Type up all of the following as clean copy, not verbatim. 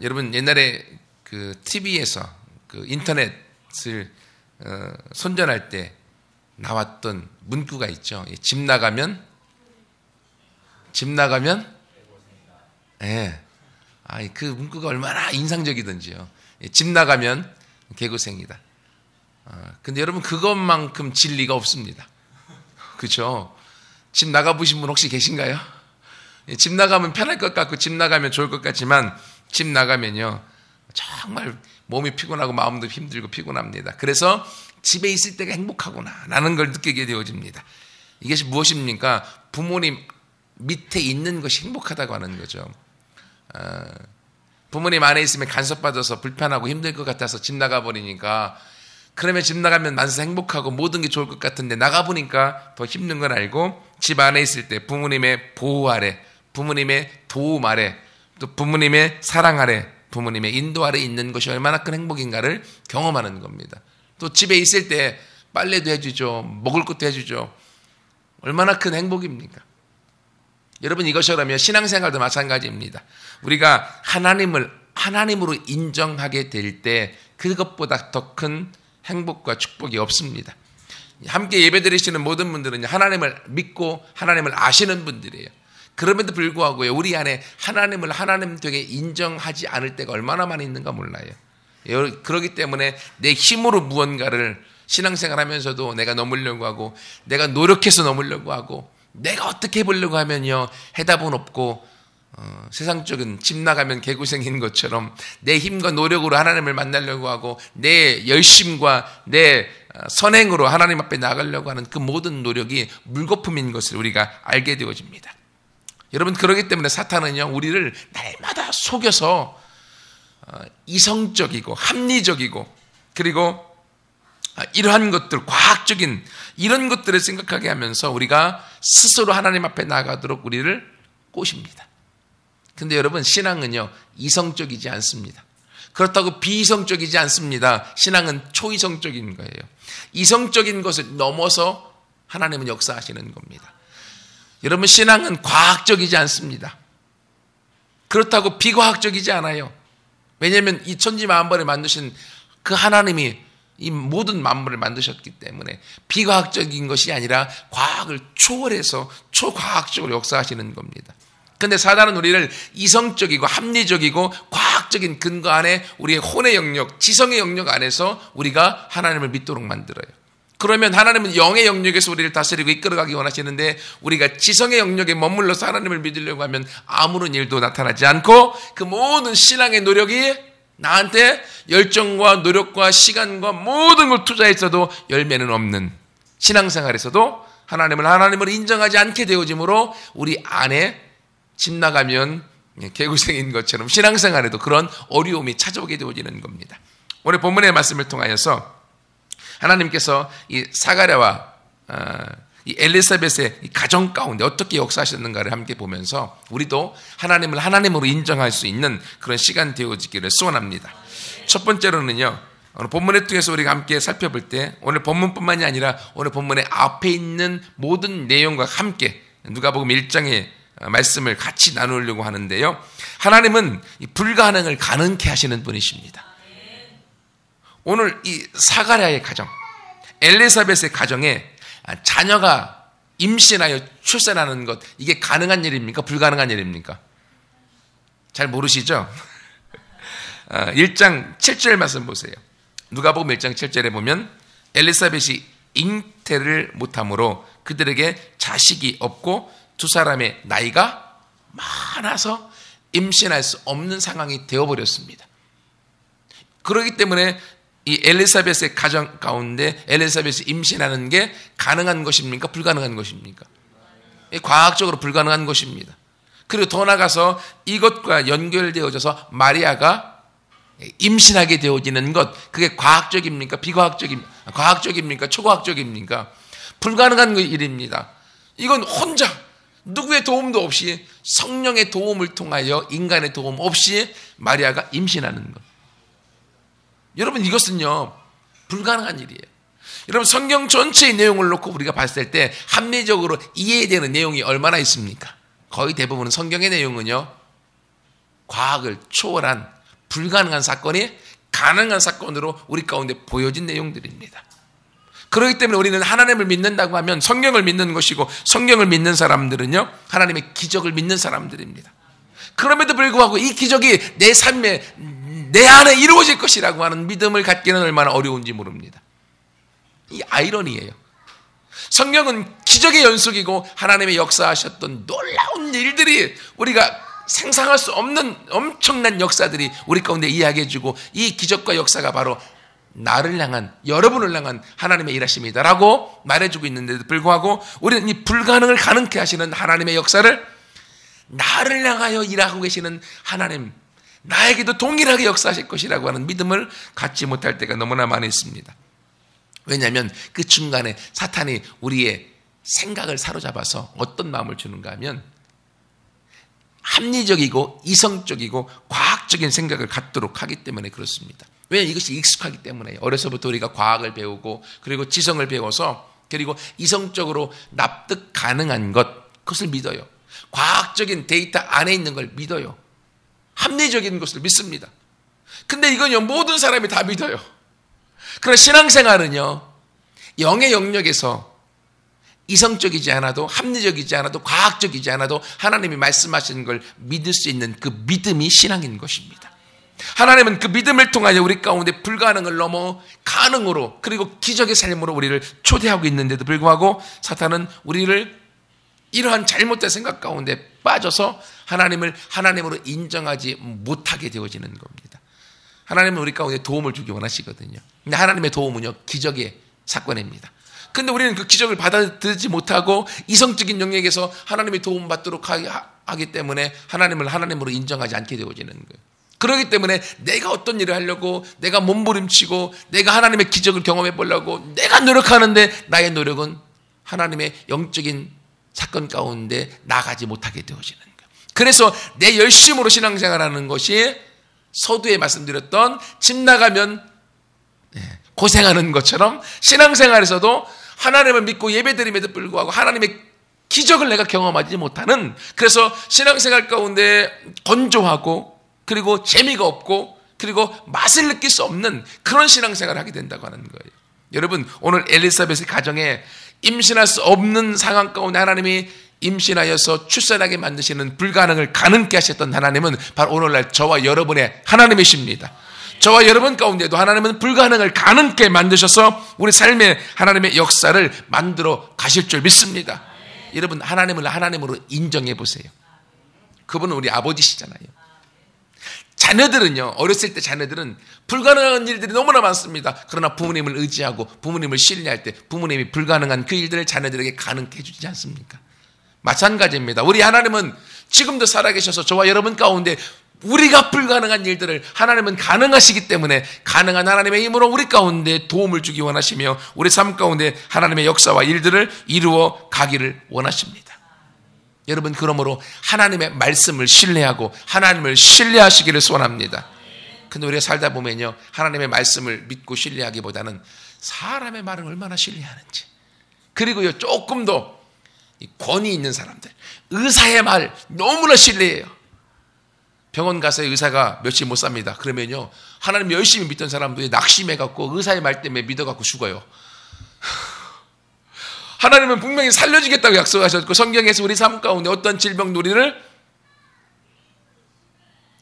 여러분 옛날에 그 TV에서 그 인터넷을 선전할 때 나왔던 문구가 있죠. 집 나가면 예. 그 문구가 얼마나 인상적이던지요. 집 나가면 개고생이다. 근데 여러분 그것만큼 진리가 없습니다. 그렇죠? 집 나가보신 분 혹시 계신가요? 집 나가면 편할 것 같고 집 나가면 좋을 것 같지만 집 나가면요 정말 몸이 피곤하고 마음도 힘들고 피곤합니다. 그래서 집에 있을 때가 행복하구나 라는 걸 느끼게 되어집니다. 이것이 무엇입니까? 부모님 밑에 있는 것이 행복하다고 하는 거죠. 부모님 안에 있으면 간섭받아서 불편하고 힘들 것 같아서 집 나가버리니까 그러면 집 나가면 만사 행복하고 모든 게 좋을 것 같은데 나가보니까 더 힘든 걸 알고 집 안에 있을 때 부모님의 보호 아래, 부모님의 도움 아래, 또 부모님의 사랑 아래, 부모님의 인도 아래 있는 것이 얼마나 큰 행복인가를 경험하는 겁니다. 또 집에 있을 때 빨래도 해주죠. 먹을 것도 해주죠. 얼마나 큰 행복입니까? 여러분 이것처럼요 신앙생활도 마찬가지입니다. 우리가 하나님으로 인정하게 될 때 그것보다 더 큰 행복과 축복이 없습니다. 함께 예배드리시는 모든 분들은 하나님을 믿고 하나님을 아시는 분들이에요. 그럼에도 불구하고 우리 안에 하나님을 하나님 되게 인정하지 않을 때가 얼마나 많이 있는가 몰라요. 그렇기 때문에 내 힘으로 무언가를 신앙생활 하면서도 내가 넘으려고 하고 내가 노력해서 넘으려고 하고 내가 어떻게 해보려고 하면요 해답은 없고 세상적인 집 나가면 개고생인 것처럼 내 힘과 노력으로 하나님을 만나려고 하고 내 열심과 내 선행으로 하나님 앞에 나가려고 하는 그 모든 노력이 물거품인 것을 우리가 알게 되어집니다. 여러분 그렇기 때문에 사탄은요 우리를 날마다 속여서 이성적이고 합리적이고 그리고 이러한 것들 과학적인 이런 것들을 생각하게 하면서 우리가 스스로 하나님 앞에 나가도록 우리를 꼬십니다. 근데 여러분 신앙은요 이성적이지 않습니다. 그렇다고 비이성적이지 않습니다. 신앙은 초이성적인 거예요. 이성적인 것을 넘어서 하나님은 역사하시는 겁니다. 여러분 신앙은 과학적이지 않습니다. 그렇다고 비과학적이지 않아요. 왜냐하면 이 천지만물을 만드신 그 하나님이 이 모든 만물을 만드셨기 때문에 비과학적인 것이 아니라 과학을 초월해서 초과학적으로 역사하시는 겁니다. 그런데 사단은 우리를 이성적이고 합리적이고 과학적인 근거 안에 우리의 혼의 영역, 지성의 영역 안에서 우리가 하나님을 믿도록 만들어요. 그러면 하나님은 영의 영역에서 우리를 다스리고 이끌어가기 원하시는데 우리가 지성의 영역에 머물러서 하나님을 믿으려고 하면 아무런 일도 나타나지 않고 그 모든 신앙의 노력이 나한테 열정과 노력과 시간과 모든 걸 투자했어도 열매는 없는 신앙생활에서도 하나님을 인정하지 않게 되어지므로 우리 안에 집 나가면 개고생인 것처럼 신앙생활에도 그런 어려움이 찾아오게 되어지는 겁니다. 오늘 본문의 말씀을 통하여서 하나님께서 이 사가랴와 이 엘리사벳의 이 가정 가운데 어떻게 역사하셨는가를 함께 보면서 우리도 하나님을 하나님으로 인정할 수 있는 그런 시간 되어지기를 소원합니다. 첫 번째로는요, 오늘 본문을 통해서 우리가 함께 살펴볼 때 오늘 본문뿐만이 아니라 오늘 본문의 앞에 있는 모든 내용과 함께 누가복음 1장의 말씀을 같이 나누려고 하는데요. 하나님은 이 불가능을 가능케 하시는 분이십니다. 오늘 이 사가랴의 가정, 엘리사벳의 가정에 자녀가 임신하여 출산하는 것, 이게 가능한 일입니까? 불가능한 일입니까? 잘 모르시죠? 1장 7절 말씀 보세요. 누가복음 1장 7절에 보면 엘리사벳이 잉태를 못함으로 그들에게 자식이 없고 두 사람의 나이가 많아서 임신할 수 없는 상황이 되어버렸습니다. 그렇기 때문에 이 엘리사벳의 가정 가운데 엘리사벳이 임신하는 게 가능한 것입니까? 불가능한 것입니까? 과학적으로 불가능한 것입니다. 그리고 더 나아가서 이것과 연결되어져서 마리아가 임신하게 되어지는 것, 그게 과학적입니까? 비과학적입니까? 과학적입니까? 초과학적입니까? 불가능한 일입니다. 이건 혼자 누구의 도움도 없이 성령의 도움을 통하여 인간의 도움 없이 마리아가 임신하는 것. 여러분 이것은요 불가능한 일이에요. 여러분 성경 전체의 내용을 놓고 우리가 봤을 때 합리적으로 이해되는 내용이 얼마나 있습니까? 거의 대부분 성경의 내용은요 과학을 초월한 불가능한 사건이 가능한 사건으로 우리 가운데 보여진 내용들입니다. 그렇기 때문에 우리는 하나님을 믿는다고 하면 성경을 믿는 것이고, 성경을 믿는 사람들은요 하나님의 기적을 믿는 사람들입니다. 그럼에도 불구하고 이 기적이 내 삶에, 내 안에 이루어질 것이라고 하는 믿음을 갖기는 얼마나 어려운지 모릅니다. 이 아이러니예요. 성경은 기적의 연속이고 하나님의 역사하셨던 놀라운 일들이, 우리가 상상할 수 없는 엄청난 역사들이 우리 가운데 이야기해주고, 이 기적과 역사가 바로 나를 향한, 여러분을 향한 하나님의 일하심이다라고 말해주고 있는데도 불구하고 우리는 이 불가능을 가능케 하시는 하나님의 역사를, 나를 향하여 일하고 계시는 하나님, 나에게도 동일하게 역사하실 것이라고 하는 믿음을 갖지 못할 때가 너무나 많이 있습니다. 왜냐하면 그 중간에 사탄이 우리의 생각을 사로잡아서 어떤 마음을 주는가 하면 합리적이고 이성적이고 과학적인 생각을 갖도록 하기 때문에 그렇습니다. 왜? 이것이 익숙하기 때문에. 어려서부터 우리가 과학을 배우고, 그리고 지성을 배워서, 그리고 이성적으로 납득 가능한 그것을 믿어요. 과학적인 데이터 안에 있는 걸 믿어요. 합리적인 것을 믿습니다. 근데 이건요 모든 사람이 다 믿어요. 그러나 신앙생활은요 영의 영역에서 이성적이지 않아도, 합리적이지 않아도, 과학적이지 않아도 하나님이 말씀하시는 걸 믿을 수 있는 그 믿음이 신앙인 것입니다. 하나님은 그 믿음을 통하여 우리 가운데 불가능을 넘어 가능으로, 그리고 기적의 삶으로 우리를 초대하고 있는데도 불구하고 사탄은 우리를 이러한 잘못된 생각 가운데 빠져서 하나님을 하나님으로 인정하지 못하게 되어지는 겁니다. 하나님은 우리 가운데 도움을 주기 원하시거든요. 근데 하나님의 도움은요 기적의 사건입니다. 근데 우리는 그 기적을 받아들이지 못하고 이성적인 영역에서 하나님의 도움 받도록 하기 때문에 하나님을 하나님으로 인정하지 않게 되어지는 거예요. 그렇기 때문에 내가 어떤 일을 하려고, 내가 몸부림치고, 내가 하나님의 기적을 경험해 보려고 내가 노력하는데 나의 노력은 하나님의 영적인 사건 가운데 나가지 못하게 되어지는 거예요. 그래서 내 열심으로 신앙생활하는 것이 서두에 말씀드렸던 집 나가면 고생하는 것처럼 신앙생활에서도 하나님을 믿고 예배드림에도 불구하고 하나님의 기적을 내가 경험하지 못하는, 그래서 신앙생활 가운데 건조하고, 그리고 재미가 없고, 그리고 맛을 느낄 수 없는 그런 신앙생활을 하게 된다고 하는 거예요. 여러분, 오늘 엘리사벳의 가정에 임신할 수 없는 상황 가운데 하나님이 임신하여서 출산하게 만드시는 불가능을 가능케 하셨던 하나님은 바로 오늘날 저와 여러분의 하나님이십니다. 저와 여러분 가운데도 하나님은 불가능을 가능케 만드셔서 우리 삶에 하나님의 역사를 만들어 가실 줄 믿습니다. 여러분, 하나님을 하나님으로 인정해 보세요. 그분은 우리 아버지시잖아요. 자녀들은요, 어렸을 때 자녀들은 불가능한 일들이 너무나 많습니다. 그러나 부모님을 의지하고 부모님을 신뢰할 때 부모님이 불가능한 그 일들을 자녀들에게 가능케 해주지 않습니까? 마찬가지입니다. 우리 하나님은 지금도 살아계셔서 저와 여러분 가운데 우리가 불가능한 일들을 하나님은 가능하시기 때문에 가능한 하나님의 힘으로 우리 가운데 도움을 주기 원하시며 우리 삶 가운데 하나님의 역사와 일들을 이루어 가기를 원하십니다. 여러분, 그러므로 하나님의 말씀을 신뢰하고 하나님을 신뢰하시기를 소원합니다. 근데 우리가 살다 보면요, 하나님의 말씀을 믿고 신뢰하기보다는 사람의 말을 얼마나 신뢰하는지, 그리고요 조금 더 권위 있는 사람들, 의사의 말 너무나 신뢰해요. 병원 가서 의사가 며칠 못 삽니다. 그러면요, 하나님 열심히 믿던 사람들이 낙심해갖고 의사의 말 때문에 믿어갖고 죽어요. 하나님은 분명히 살려주겠다고 약속하셨고, 성경에서 우리 삶 가운데 어떤 질병 놀이를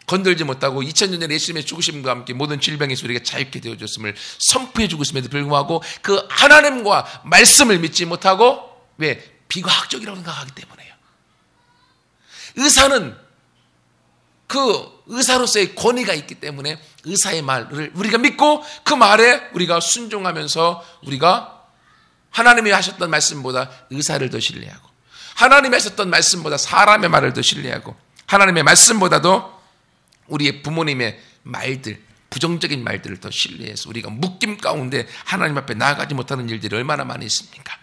건들지 못하고 2000년 전에 예수님의 죽으심과 함께 모든 질병에서 우리가 자유케 되어줬음을 선포해 주고 있음에도 불구하고 그 하나님과 말씀을 믿지 못하고, 왜? 비과학적이라고 생각하기 때문에요. 의사는 그 의사로서의 권위가 있기 때문에 의사의 말을 우리가 믿고 그 말에 우리가 순종하면서 우리가 하나님이 하셨던 말씀보다 의사를 더 신뢰하고, 하나님이 하셨던 말씀보다 사람의 말을 더 신뢰하고, 하나님의 말씀보다도 우리의 부모님의 말들, 부정적인 말들을 더 신뢰해서 우리가 묶임 가운데 하나님 앞에 나아가지 못하는 일들이 얼마나 많이 있습니까?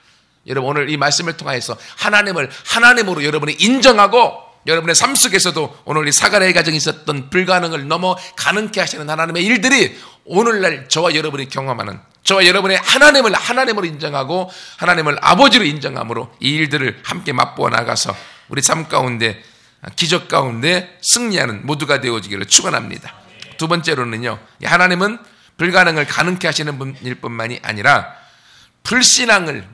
여러분, 오늘 이 말씀을 통해서 하나님을 하나님으로 여러분이 인정하고, 여러분의 삶 속에서도 오늘 이 사가랴의 가정에 있었던 불가능을 넘어 가능케 하시는 하나님의 일들이 오늘날 저와 여러분이 경험하는, 저와 여러분의 하나님을 하나님으로 인정하고 하나님을 아버지로 인정함으로 이 일들을 함께 맛보아 나가서 우리 삶 가운데 기적 가운데 승리하는 모두가 되어지기를 축원합니다. 두 번째로는요, 하나님은 불가능을 가능케 하시는 분일 뿐만이 아니라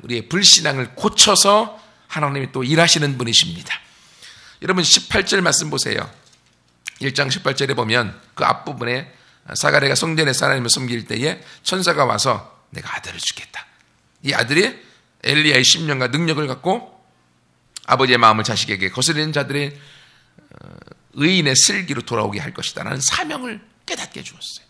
우리의 불신앙을 고쳐서 하나님이 또 일하시는 분이십니다. 여러분 18절 말씀 보세요. 1장 18절에 보면 그 앞부분에 사가랴가 성전에서 하나님을 섬길 때에 천사가 와서 내가 아들을 주겠다. 이 아들이 엘리야의 심령과 능력을 갖고 아버지의 마음을 자식에게 거스르는 자들의 의인의 슬기로 돌아오게 할 것이다 라는 사명을 깨닫게 주었어요.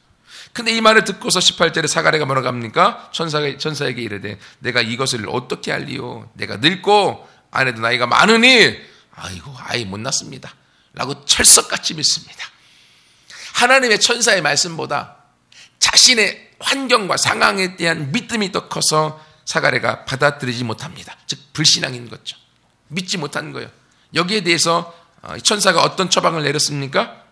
근데 이 말을 듣고서 18절에 사가랴가 뭐라고 합니까? 천사에게 이르되 내가 이것을 어떻게 알리요? 내가 늙고 아내도 나이가 많으니 아이고 아이 못 낳습니다 라고 철석같이 믿습니다. 하나님의 천사의 말씀보다 자신의 환경과 상황에 대한 믿음이 더 커서 사가랴가 받아들이지 못합니다. 즉 불신앙인 거죠. 믿지 못한 거예요. 여기에 대해서 천사가 어떤 처방을 내렸습니까?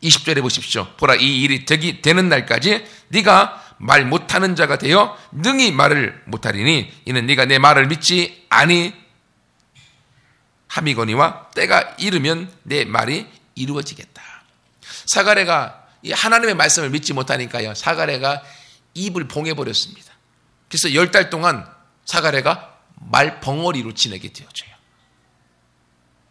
20절에 보십시오. 보라 이 일이 되는 날까지 네가 말 못하는 자가 되어 능히 말을 못하리니 이는 네가 내 말을 믿지 아니함이거니와 때가 이르면 내 말이 이루어지겠다. 사가랴가 이 하나님의 말씀을 믿지 못하니까요, 사가랴가 입을 봉해버렸습니다. 그래서 10달 동안 사가랴가 말벙어리로 지내게 되어져요.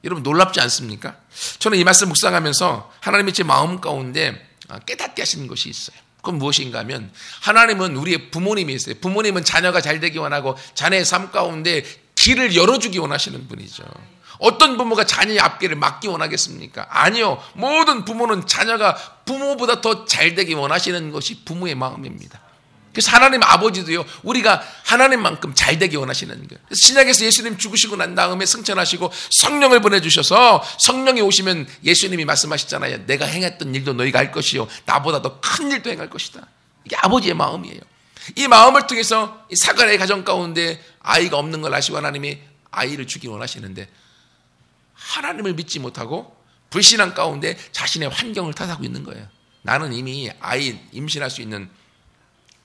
여러분 놀랍지 않습니까? 저는 이 말씀 묵상하면서 하나님의 제 마음 가운데 깨닫게 하시는 것이 있어요. 그건 무엇인가 하면 하나님은 우리의 부모님이세요. 부모님은 자녀가 잘 되기 원하고 자녀의 삶 가운데 길을 열어주기 원하시는 분이죠. 어떤 부모가 자녀의 앞길을 막기 원하겠습니까? 아니요. 모든 부모는 자녀가 부모보다 더 잘 되기 원하시는 것이 부모의 마음입니다. 그래서 하나님 아버지도요, 우리가 하나님만큼 잘 되기 원하시는 거예요. 그래서 신약에서 예수님 죽으시고 난 다음에 승천하시고 성령을 보내주셔서 성령이 오시면 예수님이 말씀하시잖아요. 내가 행했던 일도 너희가 할 것이요 나보다 더 큰 일도 행할 것이다. 이게 아버지의 마음이에요. 이 마음을 통해서 이 사가랴의 가정 가운데 아이가 없는 걸 아시고 하나님이 아이를 주기 원하시는데 하나님을 믿지 못하고 불신앙 가운데 자신의 환경을 탓하고 있는 거예요. 나는 이미 아이 임신할 수 있는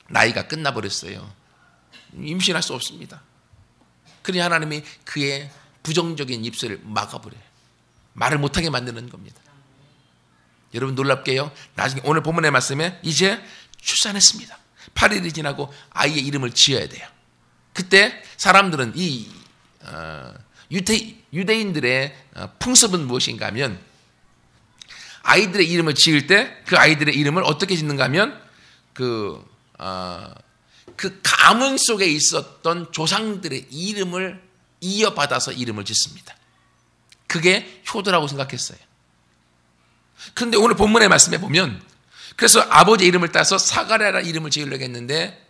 나이가 끝나버렸어요. 임신할 수 없습니다. 그러니 하나님이 그의 부정적인 입술을 막아버려요. 말을 못하게 만드는 겁니다. 여러분 놀랍게요, 나중에 오늘 본문의 말씀에 이제 출산했습니다. 8일이 지나고 아이의 이름을 지어야 돼요. 그때 사람들은 이 유대인들의 풍습은 무엇인가 하면 아이들의 이름을 지을 때 그 아이들의 이름을 어떻게 짓는가 하면 그 가문 속에 있었던 조상들의 이름을 이어받아서 이름을 짓습니다. 그게 효도라고 생각했어요. 그런데 오늘 본문의 말씀에 보면 그래서 아버지의 이름을 따서 사가랴라는 이름을 지으려고 했는데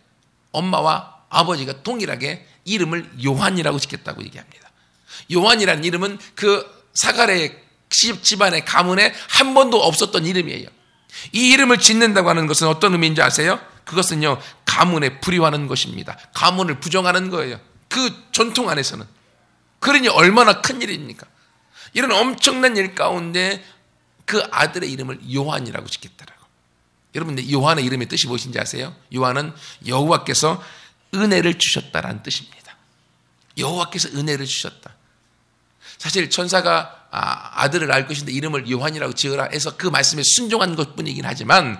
엄마와 아버지가 동일하게 이름을 요한이라고 짓겠다고 얘기합니다. 요한이라는 이름은 그 사가랴의 집안의 가문에 한 번도 없었던 이름이에요. 이 이름을 짓는다고 하는 것은 어떤 의미인지 아세요? 그것은요, 가문에 불효하는 것입니다. 가문을 부정하는 거예요. 그 전통 안에서는. 그러니 얼마나 큰 일입니까? 이런 엄청난 일 가운데 그 아들의 이름을 요한이라고 짓겠다라고. 여러분, 요한의 이름의 뜻이 무엇인지 아세요? 요한은 여호와께서 은혜를 주셨다라는 뜻입니다. 여호와께서 은혜를 주셨다. 사실 천사가 아들을 낳을 것인데 이름을 요한이라고 지으라 해서 그 말씀에 순종한 것뿐이긴 하지만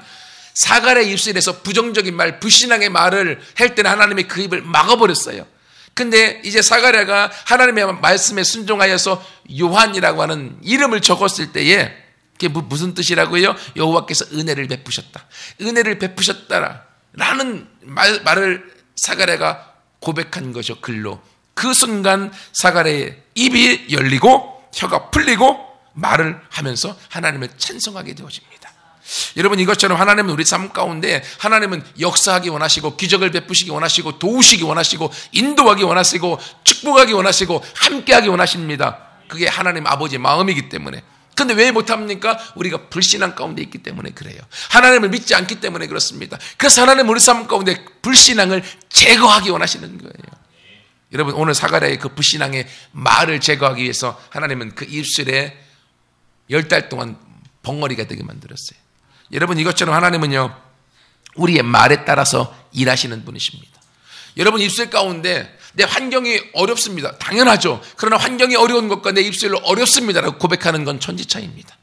사가랴의 입술에서 부정적인 말, 불신앙의 말을 할 때는 하나님이 그 입을 막아버렸어요. 근데 이제 사가랴가 하나님의 말씀에 순종하여서 요한이라고 하는 이름을 적었을 때에 그게 무슨 뜻이라고요? 여호와께서 은혜를 베푸셨다. 은혜를 베푸셨다라는 말을 사가랴가 고백한 것이죠. 글로. 그 순간 사가랴의 입이 열리고 혀가 풀리고 말을 하면서 하나님을 찬송하게 되어집니다. 여러분, 이것처럼 하나님은 우리 삶 가운데 하나님은 역사하기 원하시고 기적을 베푸시기 원하시고 도우시기 원하시고 인도하기 원하시고 축복하기 원하시고 함께하기 원하십니다. 그게 하나님 아버지의 마음이기 때문에. 근데 왜 못합니까? 우리가 불신앙 가운데 있기 때문에 그래요. 하나님을 믿지 않기 때문에 그렇습니다. 그래서 하나님은 우리 삶 가운데 불신앙을 제거하기 원하시는 거예요. 여러분, 오늘 사가랴의 그 불신앙의 말을 제거하기 위해서 하나님은 그 입술에 10달 동안 벙어리가 되게 만들었어요. 여러분, 이것처럼 하나님은요, 우리의 말에 따라서 일하시는 분이십니다. 여러분, 입술 가운데 내 환경이 어렵습니다. 당연하죠. 그러나 환경이 어려운 것과 내 입술로 어렵습니다라고 고백하는 건 천지차이입니다.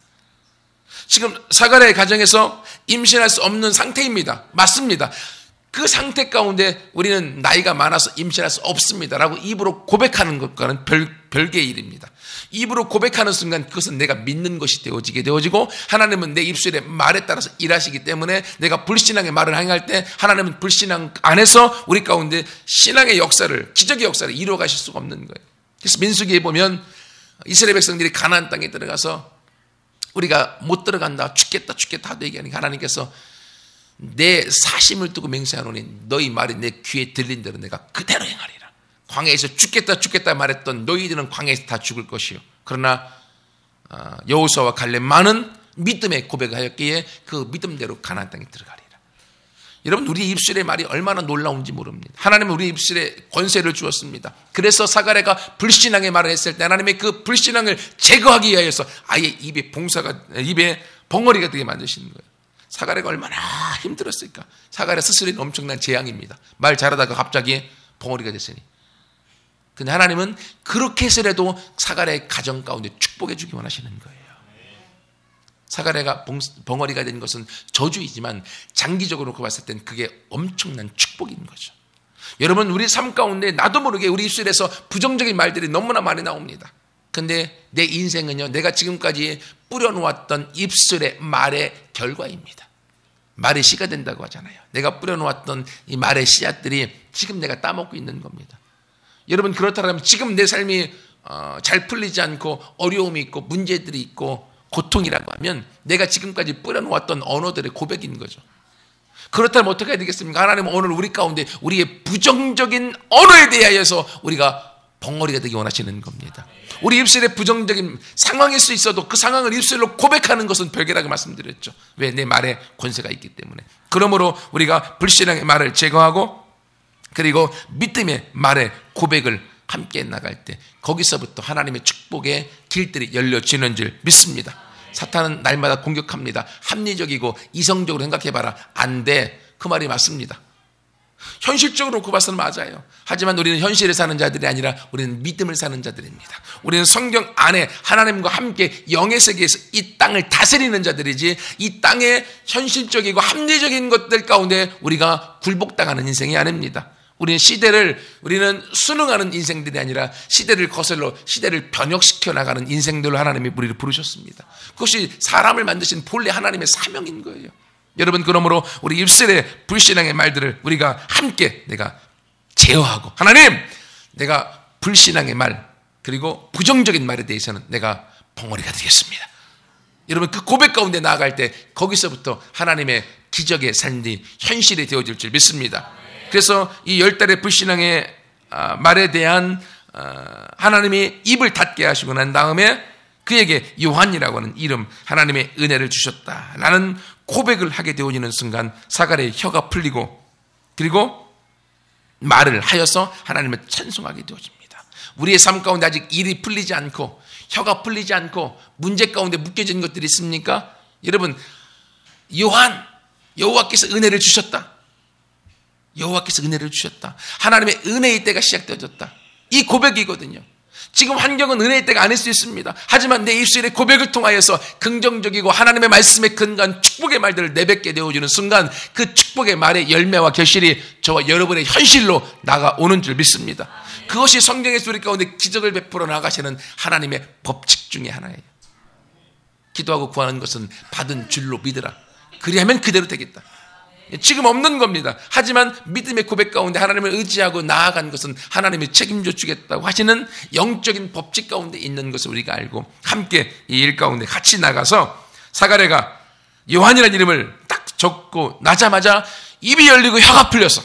지금 사가랴의 가정에서 임신할 수 없는 상태입니다. 맞습니다. 그 상태 가운데 우리는 나이가 많아서 임신할 수 없습니다라고 입으로 고백하는 것과는 별개의 일입니다. 입으로 고백하는 순간 그것은 내가 믿는 것이 되어지게 되어지고 하나님은 내 입술의 말에 따라서 일하시기 때문에 내가 불신앙의 말을 행할 때 하나님은 불신앙 안에서 우리 가운데 신앙의 역사를, 기적의 역사를 이루어가실 수가 없는 거예요. 그래서 민수기에 보면 이스라엘 백성들이 가나안 땅에 들어가서 우리가 못 들어간다, 죽겠다 하도 얘기하니까 하나님께서 내 사심을 두고 맹세하노니 너희 말이 내 귀에 들린 대로 내가 그대로 행하리라. 광야에서 죽겠다 말했던 너희들은 광야에서 다 죽을 것이요. 그러나 여호수아와 갈렙만은 믿음의 고백을 하였기에 그 믿음대로 가나안 땅에 들어가리라. 여러분, 우리 입술의 말이 얼마나 놀라운지 모릅니다. 하나님은 우리 입술에 권세를 주었습니다. 그래서 사가랴가 불신앙의 말을 했을 때 하나님의 그 불신앙을 제거하기 위하여서 아예 입에 벙어리가 되게 만드시는 거예요. 사가랴가 얼마나 힘들었을까. 사가랴 스스로는 엄청난 재앙입니다. 말 잘하다가 갑자기 벙어리가 됐으니. 근데 하나님은 그렇게 해서라도 사가랴의 가정 가운데 축복해 주기 원하시는 거예요. 사가랴가 벙어리가 된 것은 저주이지만 장기적으로 봤을 땐 그게 엄청난 축복인 거죠. 여러분, 우리 삶 가운데 나도 모르게 우리 입술에서 부정적인 말들이 너무나 많이 나옵니다. 근데 내 인생은요, 내가 지금까지 뿌려놓았던 입술의 말의 결과입니다. 말의 씨가 된다고 하잖아요. 내가 뿌려놓았던 이 말의 씨앗들이 지금 내가 따먹고 있는 겁니다. 여러분, 그렇다면 지금 내 삶이 잘 풀리지 않고 어려움이 있고 문제들이 있고 고통이라고 하면 내가 지금까지 뿌려놓았던 언어들의 고백인 거죠. 그렇다면 어떻게 해야 되겠습니까? 하나님은 오늘 우리 가운데 우리의 부정적인 언어에 대하여서 우리가 벙어리가 되기 원하시는 겁니다. 우리 입술에 부정적인 상황일 수 있어도 그 상황을 입술로 고백하는 것은 별개라고 말씀드렸죠. 왜? 내 말에 권세가 있기 때문에. 그러므로 우리가 불신앙의 말을 제거하고 그리고 믿음의 말의 고백을 함께 나갈 때 거기서부터 하나님의 축복의 길들이 열려지는 줄 믿습니다. 사탄은 날마다 공격합니다. 합리적이고 이성적으로 생각해봐라. 안 돼. 그 말이 맞습니다. 현실적으로 놓고 봐서는 맞아요. 하지만 우리는 현실에 사는 자들이 아니라 우리는 믿음을 사는 자들입니다. 우리는 성경 안에 하나님과 함께 영의 세계에서 이 땅을 다스리는 자들이지 이 땅의 현실적이고 합리적인 것들 가운데 우리가 굴복당하는 인생이 아닙니다. 우리는 순응하는 인생들이 아니라 시대를 거슬러 시대를 변혁시켜 나가는 인생들로 하나님이 우리를 부르셨습니다. 그것이 사람을 만드신 본래 하나님의 사명인 거예요. 여러분, 그러므로 우리 입술의 불신앙의 말들을 우리가 함께 내가 제어하고 하나님, 내가 불신앙의 말 그리고 부정적인 말에 대해서는 내가 벙어리가 되겠습니다. 여러분, 그 고백 가운데 나아갈 때 거기서부터 하나님의 기적의 삶이 현실이 되어질 줄 믿습니다. 그래서 이 10달의 불신앙의 말에 대한 하나님이 입을 닫게 하시고 난 다음에 그에게 요한이라고 하는 이름, 하나님의 은혜를 주셨다 라는 고백을 하게 되어지는 순간 사가랴의 혀가 풀리고 그리고 말을 하여서 하나님을 찬송하게 되어집니다. 우리의 삶 가운데 아직 일이 풀리지 않고 혀가 풀리지 않고 문제 가운데 묶여진 것들이 있습니까? 여러분, 여호와께서 은혜를 주셨다. 여호와께서 은혜를 주셨다. 하나님의 은혜의 때가 시작되어졌다. 이 고백이거든요. 지금 환경은 은혜의 때가 아닐 수 있습니다. 하지만 내 입술의 고백을 통하여서 긍정적이고 하나님의 말씀에 근거한 축복의 말들을 내뱉게 되어지는 순간 그 축복의 말의 열매와 결실이 저와 여러분의 현실로 나아오는 줄 믿습니다. 그것이 성경의 우리 가운데 기적을 베풀어 나가시는 하나님의 법칙 중에 하나예요. 기도하고 구하는 것은 받은 줄로 믿으라. 그리하면 그대로 되겠다. 지금 없는 겁니다. 하지만 믿음의 고백 가운데 하나님을 의지하고 나아간 것은 하나님이 책임져 주겠다고 하시는 영적인 법칙 가운데 있는 것을 우리가 알고 함께 이 일 가운데 같이 나가서 사가랴가 요한이라는 이름을 딱 적고 나자마자 입이 열리고 혀가 풀려서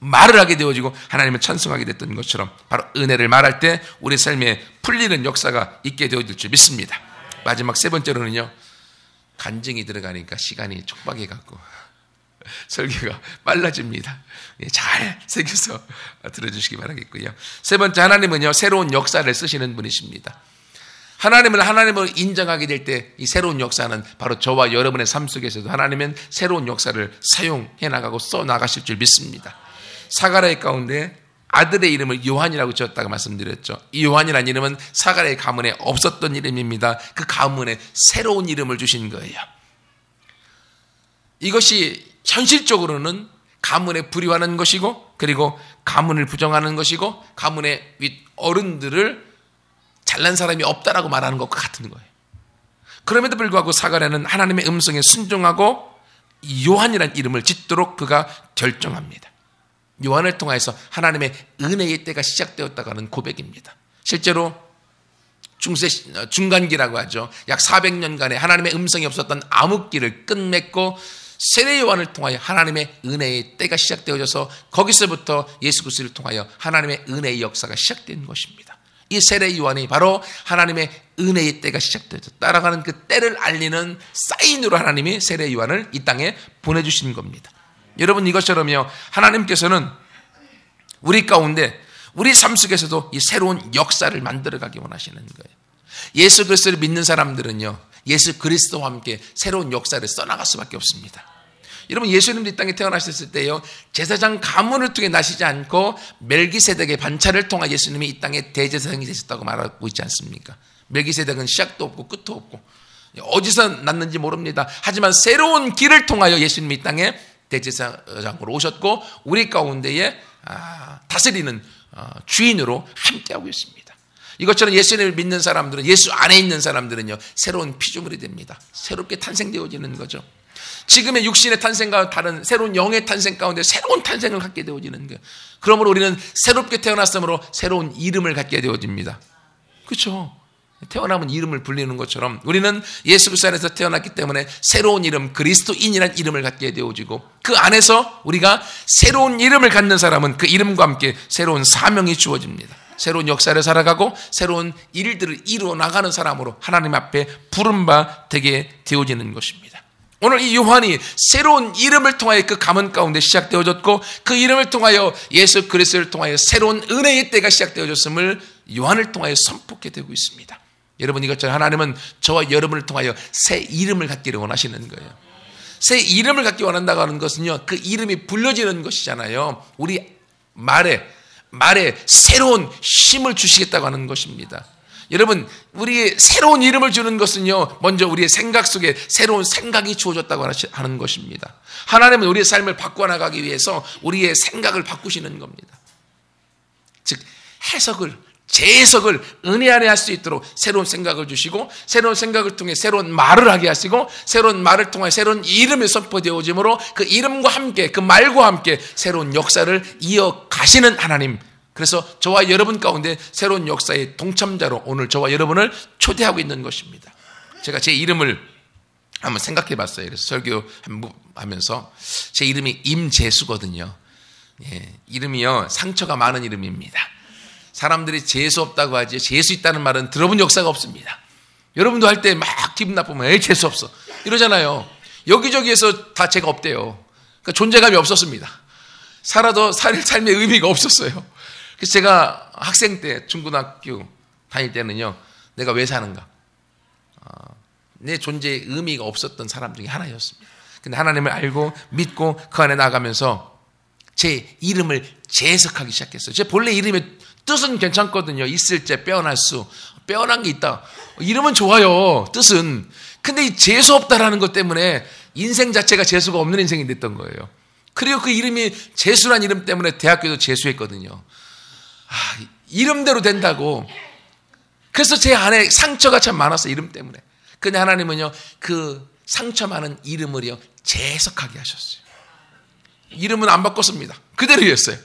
말을 하게 되어지고 하나님을 찬송하게 됐던 것처럼 바로 은혜를 말할 때 우리 삶에 풀리는 역사가 있게 되어질 줄 믿습니다. 마지막 세 번째로는요, 간증이 들어가니까 시간이 촉박해 갖고 설교가 빨라집니다. 잘 새겨서 들어주시기 바라겠고요. 세 번째, 하나님은요 새로운 역사를 쓰시는 분이십니다. 하나님을 인정하게 될 때 이 새로운 역사는 바로 저와 여러분의 삶 속에서도 하나님은 새로운 역사를 사용해 나가고 써 나가실 줄 믿습니다. 사가랴의 가운데 아들의 이름을 요한이라고 지었다고 말씀드렸죠. 이 요한이라는 이름은 사가랴의 가문에 없었던 이름입니다. 그 가문에 새로운 이름을 주신 거예요. 이것이 현실적으로는 가문에 불이하는 것이고, 그리고 가문을 부정하는 것이고, 가문의 어른들을 잘난 사람이 없다라고 말하는 것과 같은 거예요. 그럼에도 불구하고 사가랴는 하나님의 음성에 순종하고 요한이라는 이름을 짓도록 그가 결정합니다. 요한을 통해서 하나님의 은혜의 때가 시작되었다고 하는 고백입니다. 실제로 중간기라고 하죠. 약 400년간의 하나님의 음성이 없었던 암흑기를 끝맺고 세례 요한을 통하여 하나님의 은혜의 때가 시작되어져서 거기서부터 예수 그리스도를 통하여 하나님의 은혜의 역사가 시작된 것입니다. 이 세례 요한이 바로 하나님의 은혜의 때가 시작되어져 따라가는 그 때를 알리는 사인으로 하나님이 세례 요한을 이 땅에 보내주신 겁니다. 여러분, 이것처럼요, 하나님께서는 우리 가운데 우리 삶 속에서도 이 새로운 역사를 만들어가기 원하시는 거예요. 예수 그리스도를 믿는 사람들은요, 예수 그리스도와 함께 새로운 역사를 써나갈 수밖에 없습니다. 여러분, 예수님도 이 땅에 태어나셨을 때요, 제사장 가문을 통해 나시지 않고 멜기세덱의 반차를 통해 예수님이 이 땅에 대제사장이 되셨다고 말하고 있지 않습니까? 멜기세덱은 시작도 없고 끝도 없고 어디서 났는지 모릅니다. 하지만 새로운 길을 통하여 예수님이 이 땅에 대제사장으로 오셨고 우리 가운데에 다스리는 주인으로 함께하고 있습니다. 이것처럼 예수님을 믿는 사람들은, 예수 안에 있는 사람들은요, 새로운 피조물이 됩니다. 새롭게 탄생되어지는 거죠. 지금의 육신의 탄생과 다른 새로운 영의 탄생 가운데 새로운 탄생을 갖게 되어지는 거예요. 그러므로 우리는 새롭게 태어났으므로 새로운 이름을 갖게 되어집니다. 그렇죠? 태어나면 이름을 불리는 것처럼 우리는 예수 그리스도 안에서 태어났기 때문에 새로운 이름, 그리스도인이라는 이름을 갖게 되어지고, 그 안에서 우리가 새로운 이름을 갖는 사람은 그 이름과 함께 새로운 사명이 주어집니다. 새로운 역사를 살아가고 새로운 일들을 이루어 나가는 사람으로 하나님 앞에 부름바 되게 되어지는 것입니다. 오늘 이 요한이 새로운 이름을 통하여 그 가문 가운데 시작되어졌고, 그 이름을 통하여 예수 그리스도를 통하여 새로운 은혜의 때가 시작되어졌음을 요한을 통하여 선포하게 되고 있습니다. 여러분, 이것처럼 하나님은 저와 여러분을 통하여 새 이름을 갖기를 원하시는 거예요. 새 이름을 갖기 원한다고 하는 것은요, 그 이름이 불려지는 것이잖아요. 우리 말에 새로운 힘을 주시겠다고 하는 것입니다. 여러분, 우리의 새로운 이름을 주는 것은요, 먼저 우리의 생각 속에 새로운 생각이 주어졌다고 하는 것입니다. 하나님은 우리의 삶을 바꿔나가기 위해서 우리의 생각을 바꾸시는 겁니다. 즉, 재해석을 은혜 안에 할 수 있도록 새로운 생각을 주시고, 새로운 생각을 통해 새로운 말을 하게 하시고, 새로운 말을 통해 새로운 이름이 선포되어짐으로 그 이름과 함께, 그 말과 함께 새로운 역사를 이어가시는 하나님. 그래서 저와 여러분 가운데 새로운 역사의 동참자로 오늘 저와 여러분을 초대하고 있는 것입니다. 제가 제 이름을 한번 생각해 봤어요. 그래서 설교하면서 제 이름이 임재수거든요. 이름이요, 상처가 많은 이름입니다. 사람들이 재수 없다고 하지, 재수 있다는 말은 들어본 역사가 없습니다. 여러분도 할 때 막 기분 나쁘면 재수 없어 이러잖아요. 여기저기에서 다 제가 없대요. 그러니까 존재감이 없었습니다. 살아도 삶의 의미가 없었어요. 그래서 제가 학생 때, 중고등학교 다닐 때는요, 내가 왜 사는가, 내 존재의 의미가 없었던 사람 중에 하나였습니다. 근데 하나님을 알고 믿고 그 안에 나가면서 제 이름을 재해석하기 시작했어요. 제 본래 이름의 뜻은 괜찮거든요. 있을 때 빼어날 수, 빼어난 게 있다. 이름은 좋아요, 뜻은. 근데 이 재수 없다라는 것 때문에 인생 자체가 재수가 없는 인생이 됐던 거예요. 그리고 그 이름이 재수란 이름 때문에 대학교도 재수했거든요. 이름대로 된다고. 그래서 제 안에 상처가 참 많았어요, 이름 때문에. 근데 하나님은요, 그 상처 많은 이름을요, 재해석하게 하셨어요. 이름은 안 바꿨습니다. 그대로였어요.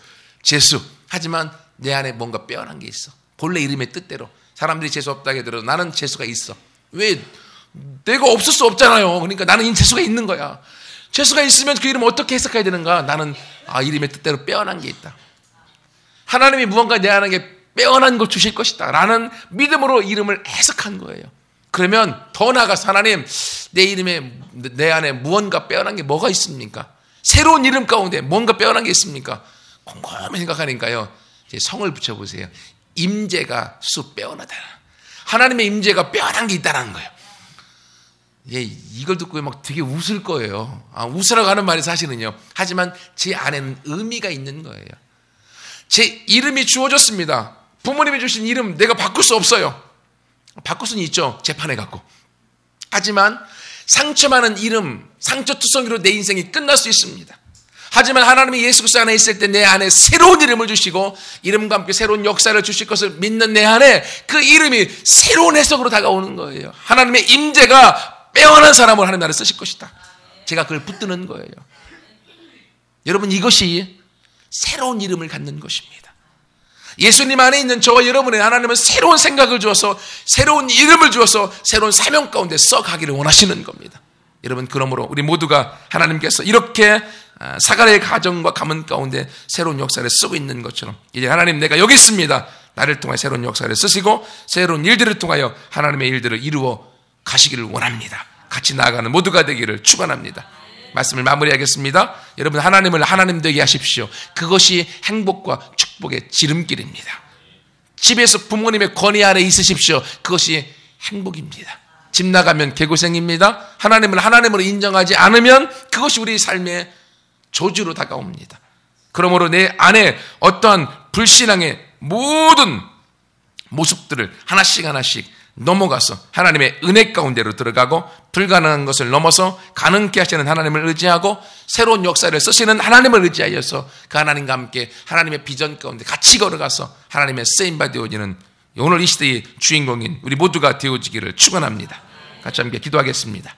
재수. 하지만 내 안에 뭔가 빼어난 게 있어. 본래 이름의 뜻대로. 사람들이 재수 없다고 하더라도 나는 재수가 있어. 왜? 내가 없을 수 없잖아요. 그러니까 나는 재수가 있는 거야. 재수가 있으면 그 이름을 어떻게 해석해야 되는가? 나는 이름의 뜻대로 빼어난 게 있다. 하나님이 무언가 내 안에 빼어난 걸 주실 것이다 라는 믿음으로 이름을 해석한 거예요. 그러면 더 나아가서 하나님, 내 안에 무언가 빼어난 게 뭐가 있습니까? 새로운 이름 가운데 뭔가 빼어난 게 있습니까? 곰곰이 생각하니까요, 제 성을 붙여보세요. 임재가 수 빼어나다. 하나님의 임재가 빼어난 게 있다는 거예요. 이걸 듣고 막 되게 웃을 거예요. 웃으라고 하는 말이 사실은요. 하지만 제 안에는 의미가 있는 거예요. 제 이름이 주어졌습니다. 부모님이 주신 이름 내가 바꿀 수 없어요. 바꿀 수는 있죠. 재판해 갖고. 하지만 상처 많은 이름, 상처투성이로 내 인생이 끝날 수 있습니다. 하지만 하나님이 예수 그리스도 안에 있을 때 내 안에 새로운 이름을 주시고 이름과 함께 새로운 역사를 주실 것을 믿는 내 안에 그 이름이 새로운 해석으로 다가오는 거예요. 하나님의 임재가 빼어난 사람을 하나님 나라에 쓰실 것이다. 제가 그걸 붙드는 거예요. 여러분, 이것이 새로운 이름을 갖는 것입니다. 예수님 안에 있는 저와 여러분의 하나님은 새로운 생각을 주어서 새로운 이름을 주어서 새로운 사명 가운데 써가기를 원하시는 겁니다. 여러분, 그러므로 우리 모두가 하나님께서 이렇게 사가랴의 가정과 가문 가운데 새로운 역사를 쓰고 있는 것처럼 이제 하나님, 내가 여기 있습니다. 나를 통해 새로운 역사를 쓰시고 새로운 일들을 통하여 하나님의 일들을 이루어 가시기를 원합니다. 같이 나아가는 모두가 되기를 축원합니다. 말씀을 마무리하겠습니다. 여러분, 하나님을 하나님 되게 하십시오. 그것이 행복과 축복의 지름길입니다. 집에서 부모님의 권위 아래 있으십시오. 그것이 행복입니다. 집 나가면 개고생입니다. 하나님을 하나님으로 인정하지 않으면 그것이 우리 삶의 저주로 다가옵니다. 그러므로 내 안에 어떠한 불신앙의 모든 모습들을 하나씩 하나씩 넘어가서 하나님의 은혜 가운데로 들어가고 불가능한 것을 넘어서 가능케 하시는 하나님을 의지하고 새로운 역사를 쓰시는 하나님을 의지하여서 그 하나님과 함께 하나님의 비전 가운데 같이 걸어가서 하나님의 쓰임받아 되어지는 오늘 이 시대의 주인공인 우리 모두가 되어지기를 축원합니다. 같이 함께 기도하겠습니다.